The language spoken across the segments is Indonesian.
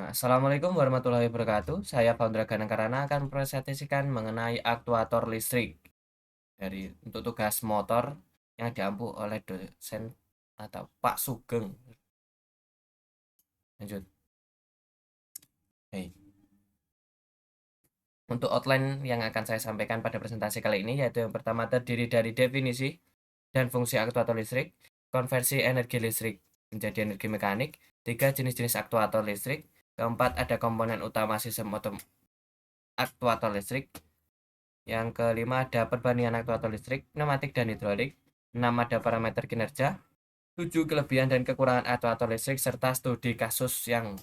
Assalamualaikum warahmatullahi wabarakatuh. Saya Founder Karana akan mempresentasikan mengenai aktuator listrik untuk tugas motor yang diampu oleh dosen atau Pak Sugeng. Lanjut. Hey. Untuk outline yang akan saya sampaikan pada presentasi kali ini yaitu yang pertama terdiri dari definisi dan fungsi aktuator listrik, konversi energi listrik menjadi energi mekanik, 3 jenis-jenis aktuator listrik, keempat ada komponen utama sistem aktuator listrik, yang kelima ada perbandingan aktuator listrik, pneumatik dan hidrolik, 6 ada parameter kinerja, 7 kelebihan dan kekurangan aktuator listrik, serta studi kasus yang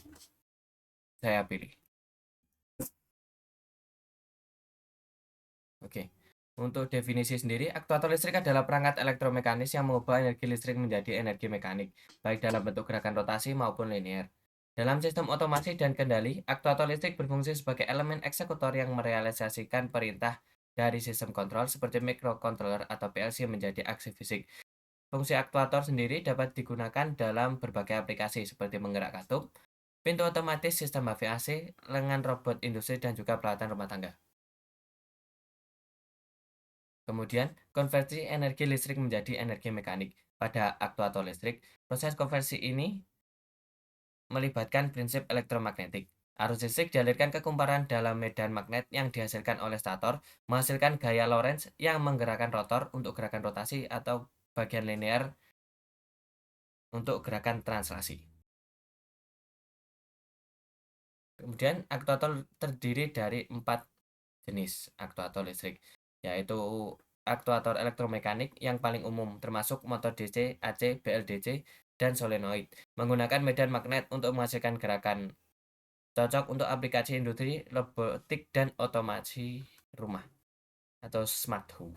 saya pilih. Oke. Untuk definisi sendiri, aktuator listrik adalah perangkat elektromekanis yang mengubah energi listrik menjadi energi mekanik, baik dalam bentuk gerakan rotasi maupun linear. Dalam sistem otomasi dan kendali, aktuator listrik berfungsi sebagai elemen eksekutor yang merealisasikan perintah dari sistem kontrol seperti microcontroller atau PLC menjadi aksi fisik. Fungsi aktuator sendiri dapat digunakan dalam berbagai aplikasi seperti menggerak katup, pintu otomatis, sistem HVAC, lengan robot industri, dan juga peralatan rumah tangga. Kemudian, konversi energi listrik menjadi energi mekanik. Pada aktuator listrik, proses konversi ini melibatkan prinsip elektromagnetik. Arus listrik dialirkan ke kumparan dalam medan magnet yang dihasilkan oleh stator, menghasilkan gaya Lorentz yang menggerakkan rotor untuk gerakan rotasi atau bagian linear untuk gerakan translasi. Kemudian, aktuator terdiri dari 4 jenis aktuator listrik, yaitu aktuator elektromekanik yang paling umum, termasuk motor DC, AC, BLDC, dan solenoid, menggunakan medan magnet untuk menghasilkan gerakan, cocok untuk aplikasi industri, robotik, dan otomasi rumah atau smart home.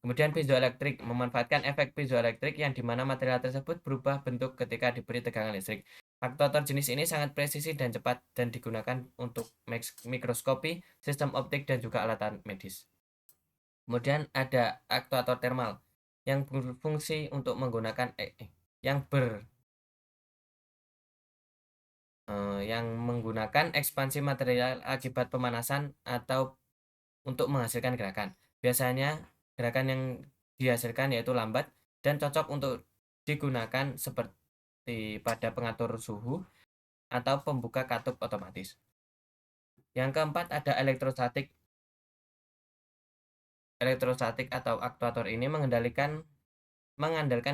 Kemudian piezoelektrik memanfaatkan efek piezoelektrik yang dimana material tersebut berubah bentuk ketika diberi tegangan listrik. Aktuator jenis ini sangat presisi dan cepat dan digunakan untuk mikroskopi, sistem optik, dan juga alatan medis. Kemudian ada aktuator thermal yang berfungsi untuk menggunakan yang menggunakan ekspansi material akibat pemanasan atau untuk menghasilkan gerakan. Biasanya gerakan yang dihasilkan yaitu lambat dan cocok untuk digunakan seperti pada pengatur suhu atau pembuka katup otomatis. Yang keempat ada elektrostatik. Elektrostatik atau aktuator ini mengandalkan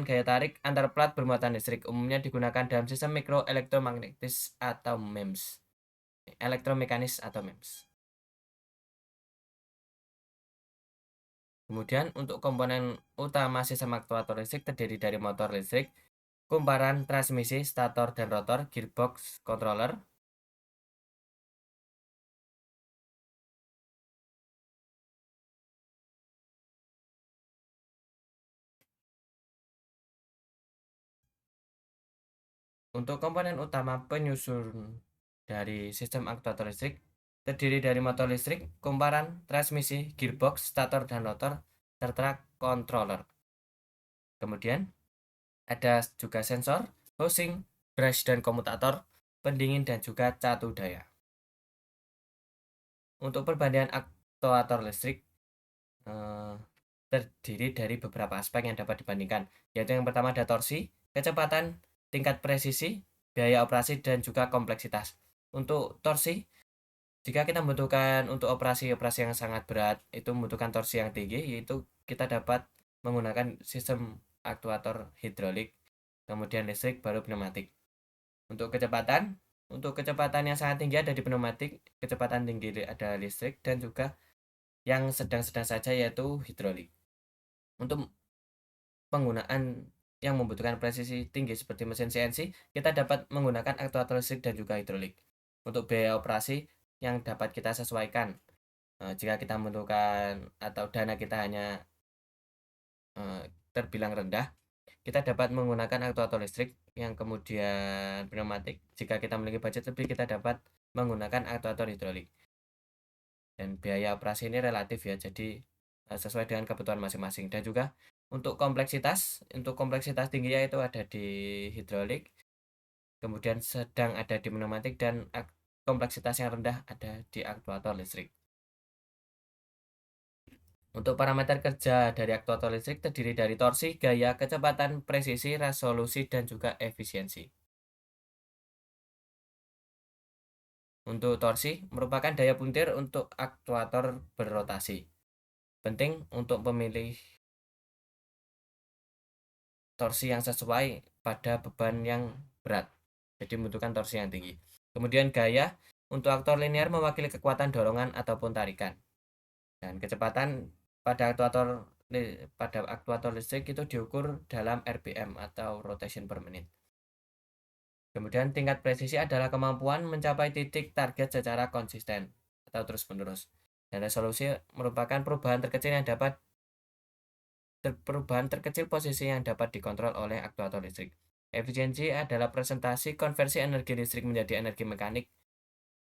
gaya tarik antar plat bermuatan listrik, umumnya digunakan dalam sistem mikroelektromagnetis atau MEMS. Elektromekanis atau MEMS. Kemudian untuk komponen utama sistem aktuator listrik terdiri dari motor listrik, kumparan, transmisi, stator dan rotor, gearbox, controller. Untuk komponen utama penyusun dari sistem aktuator listrik terdiri dari motor listrik, kumparan, transmisi, gearbox, stator dan rotor, serta controller. Kemudian ada juga sensor, housing, brush dan komutator, pendingin dan juga catu daya. Untuk perbandingan aktuator listrik terdiri dari beberapa aspek yang dapat dibandingkan, yaitu yang pertama ada torsi, kecepatan, tingkat presisi, biaya operasi, dan juga kompleksitas. Untuk torsi, jika kita membutuhkan untuk operasi-operasi yang sangat berat, itu membutuhkan torsi yang tinggi, yaitu kita dapat menggunakan sistem aktuator hidrolik, kemudian listrik, baru pneumatik. Untuk kecepatan yang sangat tinggi ada di pneumatik, kecepatan tinggi ada listrik, dan juga yang sedang-sedang saja yaitu hidrolik. Untuk penggunaan yang membutuhkan presisi tinggi seperti mesin CNC, kita dapat menggunakan aktuator listrik dan juga hidrolik. Untuk biaya operasi yang dapat kita sesuaikan, jika kita membutuhkan atau dana kita hanya terbilang rendah, kita dapat menggunakan aktuator listrik yang kemudian pneumatik. Jika kita memiliki budget lebih, kita dapat menggunakan aktuator hidrolik. Dan biaya operasi ini relatif ya, jadi sesuai dengan kebutuhan masing-masing. Dan juga untuk kompleksitas tingginya itu ada di hidrolik, kemudian sedang ada di pneumatik, dan kompleksitas yang rendah ada di aktuator listrik. Untuk parameter kerja dari aktuator listrik terdiri dari torsi, gaya, kecepatan, presisi, resolusi, dan juga efisiensi. Untuk torsi merupakan daya puntir untuk aktuator berrotasi. Penting untuk memilih torsi yang sesuai pada beban yang berat. Jadi membutuhkan torsi yang tinggi. Kemudian gaya untuk aktuator linear mewakili kekuatan dorongan ataupun tarikan. Dan kecepatan pada aktuator listrik itu diukur dalam RPM atau rotation per menit. Kemudian tingkat presisi adalah kemampuan mencapai titik target secara konsisten atau terus-menerus. Dan resolusi merupakan perubahan terkecil posisi yang dapat dikontrol oleh aktuator listrik. Efisiensi adalah presentasi konversi energi listrik menjadi energi mekanik,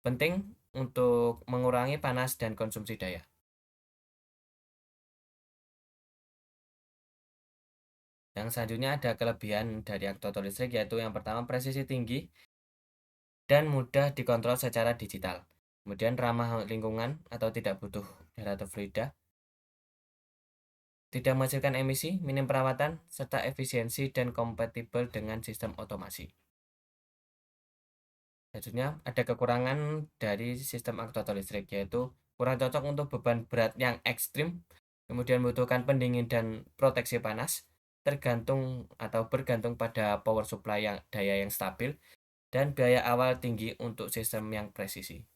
penting untuk mengurangi panas dan konsumsi daya. Yang selanjutnya ada kelebihan dari aktuator listrik, yaitu yang pertama presisi tinggi dan mudah dikontrol secara digital. Kemudian ramah lingkungan atau tidak butuh data fluida, tidak menghasilkan emisi, minim perawatan, serta efisiensi dan kompatibel dengan sistem otomasi. Selanjutnya ada kekurangan dari sistem aktuator listrik, yaitu kurang cocok untuk beban berat yang ekstrim, kemudian membutuhkan pendingin dan proteksi panas, bergantung pada power supply yang daya yang stabil, dan biaya awal tinggi untuk sistem yang presisi.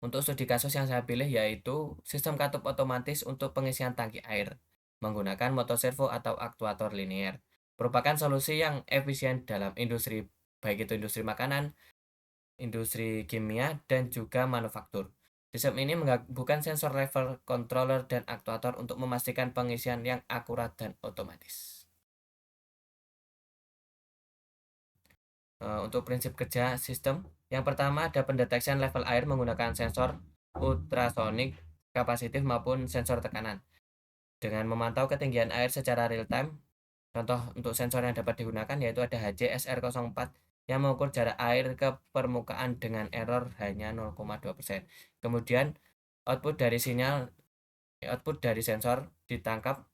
Untuk studi kasus yang saya pilih yaitu sistem katup otomatis untuk pengisian tangki air menggunakan motor servo atau aktuator linear. Merupakan solusi yang efisien dalam industri, baik itu industri makanan, industri kimia, dan juga manufaktur. Sistem ini menggabungkan sensor level controller dan aktuator untuk memastikan pengisian yang akurat dan otomatis. Untuk prinsip kerja sistem, yang pertama ada pendeteksian level air menggunakan sensor ultrasonik, kapasitif maupun sensor tekanan. Dengan memantau ketinggian air secara real time, contoh untuk sensor yang dapat digunakan yaitu ada HJSR04 yang mengukur jarak air ke permukaan dengan error hanya 0,2%. Kemudian output dari sensor ditangkap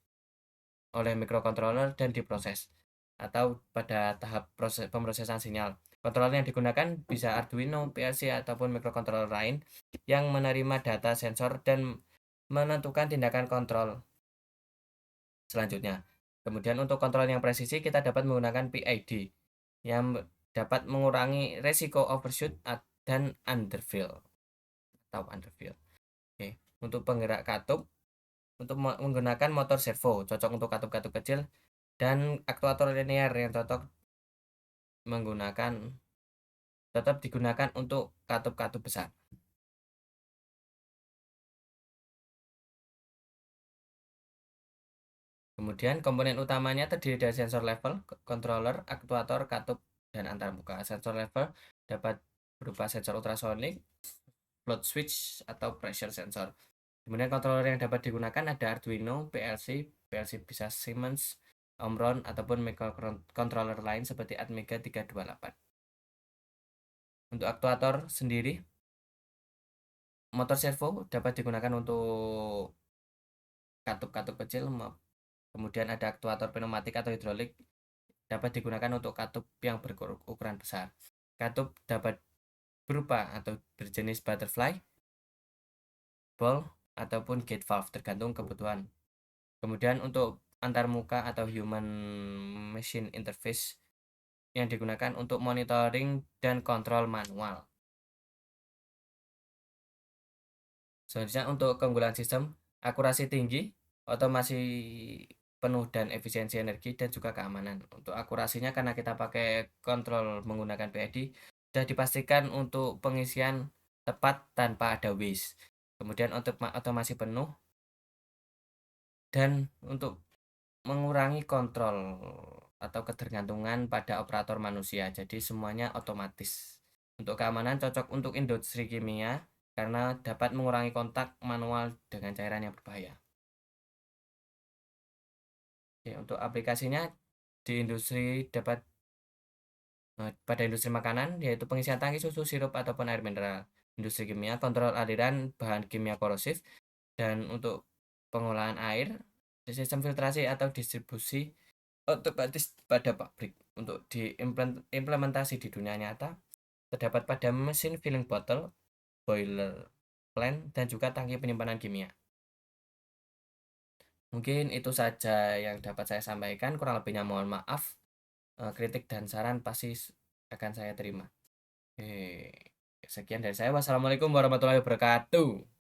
oleh microcontroller dan diproses atau pada tahap pemrosesan sinyal. Kontroler yang digunakan bisa Arduino, PLC, ataupun microcontroller lain yang menerima data sensor dan menentukan tindakan kontrol selanjutnya. Kemudian untuk kontrol yang presisi kita dapat menggunakan PID yang dapat mengurangi resiko overshoot dan underfill atau underfill. Oke. Untuk penggerak katup untuk menggunakan motor servo cocok untuk katup-katup kecil dan aktuator linear yang tetap digunakan untuk katup-katup besar. Kemudian komponen utamanya terdiri dari sensor level, controller, aktuator, katup, dan antarmuka. Sensor level dapat berupa sensor ultrasonik, float switch, atau pressure sensor. Kemudian controller yang dapat digunakan ada Arduino, PLC bisa Siemens, Omron, ataupun microcontroller lain seperti Atmega 328. Untuk aktuator sendiri, motor servo dapat digunakan untuk katup-katup kecil, kemudian ada aktuator pneumatik atau hidrolik dapat digunakan untuk katup yang berukuran besar. Katup dapat berupa atau berjenis butterfly, ball, ataupun gate valve tergantung kebutuhan. Kemudian untuk antarmuka atau human machine interface yang digunakan untuk monitoring dan kontrol manual. Selanjutnya untuk keunggulan sistem, akurasi tinggi, otomasi penuh dan efisiensi energi dan juga keamanan. Untuk akurasinya karena kita pakai kontrol menggunakan PID, sudah dipastikan untuk pengisian tepat tanpa ada waste. Kemudian untuk otomasi penuh dan untuk mengurangi kontrol atau ketergantungan pada operator manusia. Jadi semuanya otomatis. Untuk keamanan cocok untuk industri kimia karena dapat mengurangi kontak manual dengan cairan yang berbahaya. Oke, untuk aplikasinya di industri dapat Pada industri makanan, yaitu pengisian tangki susu, sirup, ataupun air mineral. Industri kimia, kontrol aliran bahan kimia korosif, dan untuk pengolahan air, sistem filtrasi atau distribusi otomatis pada pabrik. Untuk diimplementasi di dunia nyata, terdapat pada mesin filling bottle, boiler plant, dan juga tangki penyimpanan kimia. Mungkin itu saja yang dapat saya sampaikan, kurang lebihnya mohon maaf. Kritik dan saran pasti akan saya terima. Sekian dari saya. Wassalamualaikum warahmatullahi wabarakatuh.